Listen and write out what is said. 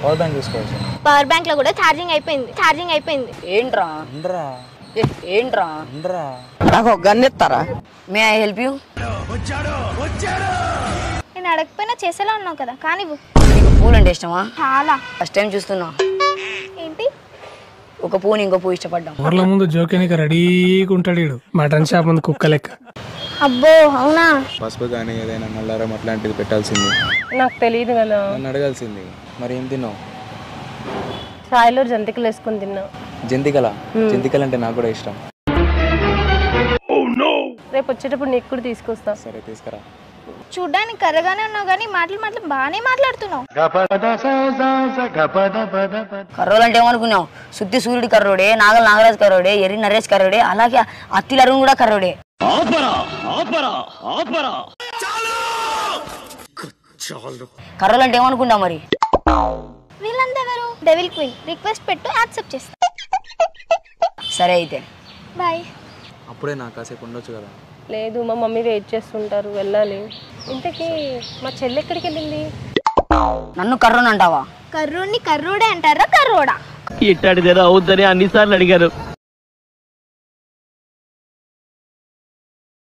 Power bank తీసుకోవచ్చు. Power bank లో కూడా ఛార్జింగ్ అయిపోయింది. ఏంట్రా ఏంట్రా నాకు ఒక గన్ ఇస్తారా? May I help you? నేను అడగకపోయినా చేసేలా ఉన్నావు కదా, కానీ నీకు పూలు అంటే ఇష్టమా? చాలా. ఫస్ట్ టైం చూస్తున్నా. ఏంటి? ఒక పువ్వుని ఇంకో పువ్వు ఇష్టపడ్డాం. ఊర్ల ముందు జోకేనిక రెడీగా ఉంటాడు వీడు, మటన్ షాప్ ముందు కుక్క లెక్క. అబ్బో అవునా? పసుపు కానీ ఏదైనా నల్లారం అట్లాంటిది పెట్టాల్సింది. నాకు తెలియదు కదా. నన్ను అడగాల్సింది. మరి ఏం తిన్నావు? సాయిలో జంతికలు వేసుకుని తిన్నా. జంతికల అంటే నాకు కూడా ఇష్టం. రేపు వచ్చేటప్పుడు నీకు కూడా తీసుకొస్తా. సరే తీసుకురా. చూడ్డానికి కర్రగానే ఉన్నావు కానీ మాటలు బాగానే మాట్లాడుతున్నావు. కర్రోలు అంటే ఏమనుకున్నావు? సుత్తి సూర్యుడి కర్రోడే, నాగరాజు కర్రోడే, ఎర్రి నరేష్ కర్రోడే, అలాగే అత్తిల అరుణ్ కూడా కర్రోడే. కర్రోలు అంటే ఏమనుకున్నావు మరి? వీళ్ళందరూ డెవిల్ క్వీన్. రిక్వెస్ట్ పెట్టు, యాక్సెప్ట్ చేస్తా. సరే అయితే బాయ్. అప్పుడే నాకు కాసేపు ఉండొచ్చు కదా. లేదు, మా మమ్మీ వెయిట్ చేస్తుంటారు, వెళ్ళాలి. ఇంతకీ మా చెల్లి ఎక్కడికి వెళ్ళింది? నన్ను కర్రోని అంటావా? కర్రోడ్ని కర్రోడే అంటారా, కర్రోడా? ఇట్టాడిదేదో అవుద్దని అన్నిసార్లు అడిగారు.